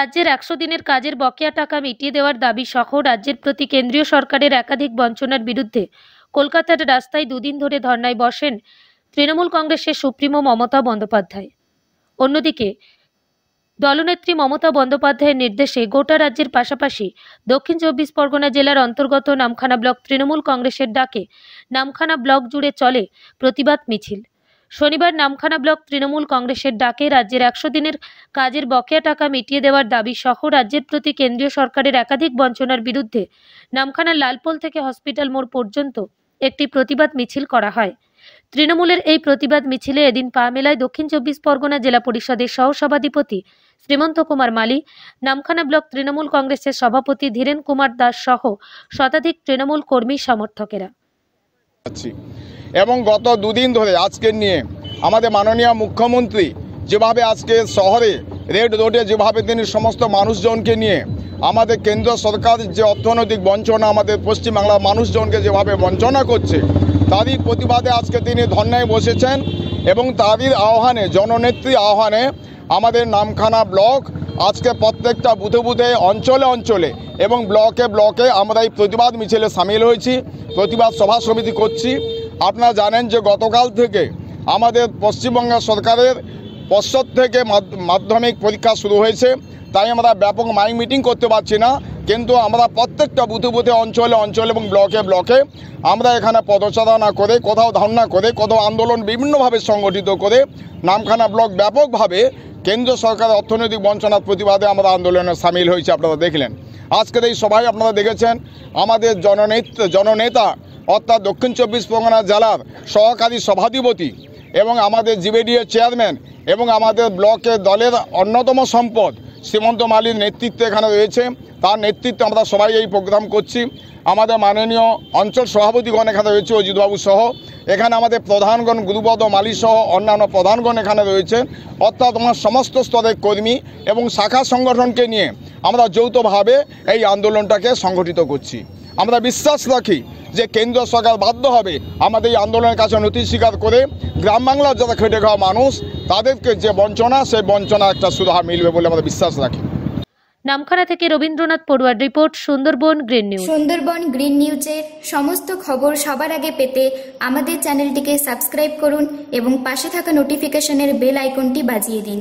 রাজ্যের 100 দিনের কাজের বকেয়া টাকা মিটিয়ে দেওয়ার দাবি সহ রাজ্যের প্রতি কেন্দ্রীয় সরকারের একাধিক বঞ্চনার বিরুদ্ধে কলকাতার রাস্তায় দুদিন ধরে ধর্নায় বসেন তৃণমূল কংগ্রেসের সুপ্রিমো মমতা বন্দ্যোপাধ্যায়। অন্যদিকে দলনেত্রী মমতা বন্দ্যোপাধ্যায়ের নির্দেশে গোটা রাজ্যের পাশাপাশি দক্ষিণ 24 পরগনা জেলার অন্তর্গত নামখানা ব্লক তৃণমূল কংগ্রেসের ডাকে নামখানা ব্লক জুড়ে চলে প্রতিবাদ মিছিল। শনিবার নামখানা ব্লক তৃণমূল কংগ্রেসের ডাকে রাজ্যের 100 দিনের কাজের বকেয়া টাকা মিটিয়ে দেওয়ার দাবি সহ রাজ্যের প্রতি কেন্দ্রীয় সরকারের একাধিক বঞ্চনার বিরুদ্ধে নামখানা লালপোল থেকে হসপিটাল মোড় পর্যন্ত একটি প্রতিবাদ মিছিল করা হয়। তৃণমূলের এই প্রতিবাদ মিছিলে এদিন পা মেলায় দক্ষিণ 24 পরগনা জেলা পরিষদের সহসভাধিপতি শ্রীমন্ত কুমার মালী, নামখানা ব্লক তৃণমূল কংগ্রেসের সভাপতি ধীরেন কুমার দাস সহ শতাধিক তৃণমূল কর্মী সমর্থকেরা। এবং গত দুদিন ধরে আজকে নিয়ে আমাদের মাননীয় মুখ্যমন্ত্রী যেভাবে আজকে শহরে রেড রোডে যেভাবে তিনি সমস্ত মানুষজনকে নিয়ে আমাদের কেন্দ্র সরকার যে অর্থনৈতিক বঞ্চনা আমাদের পশ্চিমবাংলার মানুষজনকে যেভাবে বঞ্চনা করছে তারই প্রতিবাদে আজকে তিনি ধর্নায় বসেছেন এবং তারই আহ্বানে জননেত্রী আহ্বানে আমাদের নামখানা ব্লক আজকে প্রত্যেকটা বুথে বুথে অঞ্চলে অঞ্চলে এবং ব্লকে ব্লকে আমরা এই প্রতিবাদ মিছিলে সামিল হয়েছি, প্রতিবাদ সভা সমিতি করছি। আপনারা জানেন যে গতকাল থেকে আমাদের পশ্চিমবঙ্গ সরকারের পর্ষদ থেকে মাধ্যমিক পরীক্ষা শুরু হয়েছে, তাই আমরা ব্যাপক মাইক মিটিং করতে পারছি না, কিন্তু আমরা প্রত্যেকটা বুথে বুথে অঞ্চলে অঞ্চলে এবং ব্লকে ব্লকে আমরা এখানে পদচারণা করে কোথাও ধর্ণা করে কোথাও আন্দোলন বিভিন্নভাবে সংগঠিত করে নামখানা ব্লক ব্যাপকভাবে কেন্দ্র সরকারের অর্থনৈতিক বঞ্চনার প্রতিবাদে আমরা আন্দোলনে সামিল হয়েছি। আপনারা দেখলেন আজকের এই সভায় আপনারা দেখেছেন আমাদের জননেতা অর্থাৎ দক্ষিণ 24 পরগনা জেলার সহকারী সভাধিপতি এবং আমাদের জিবিডিএ চেয়ারম্যান এবং আমাদের ব্লকের দলের অন্যতম সম্পদ শ্রীমন্ত মালীর নেতৃত্বে এখানে রয়েছে, তার নেতৃত্বে আমরা সবাই এই প্রোগ্রাম করছি। আমাদের মাননীয় অঞ্চল সভাপতিগণ এখানে রয়েছে অজিতবাবু সহ, এখানে আমাদের প্রধানগণ গুরুপদ মালী সহ অন্যান্য প্রধানগণ এখানে রয়েছেন, অর্থাৎ আমার সমস্ত স্তরের কর্মী এবং শাখা সংগঠনকে নিয়ে আমরা যৌথভাবে এই আন্দোলনটাকে সংগঠিত করছি। আমরা বিশ্বাস রাখি যে কেন্দ্র সরকার বাধ্য হবে আমাদের এই আন্দোলনের কাছে নথি স্বীকার করে গ্রাম বাংলার যারা খেটে খাওয়া মানুষ তাদেরকে যে বঞ্চনা সেই বঞ্চনা একটা সুরাহা মিলবে বলে আমরা বিশ্বাস রাখি। নামখানা থেকে রবীন্দ্রনাথ পড়ুয়ার report, Sundarban green news. Sundarban green নিউজের সমস্ত খবর সবার আগে পেতে আমাদের চ্যানেলটিকে সাবস্ক্রাইব করুন এবং পাশে থাকা নোটিফিকেশনের বেল আইকনটি বাজিয়ে দিন।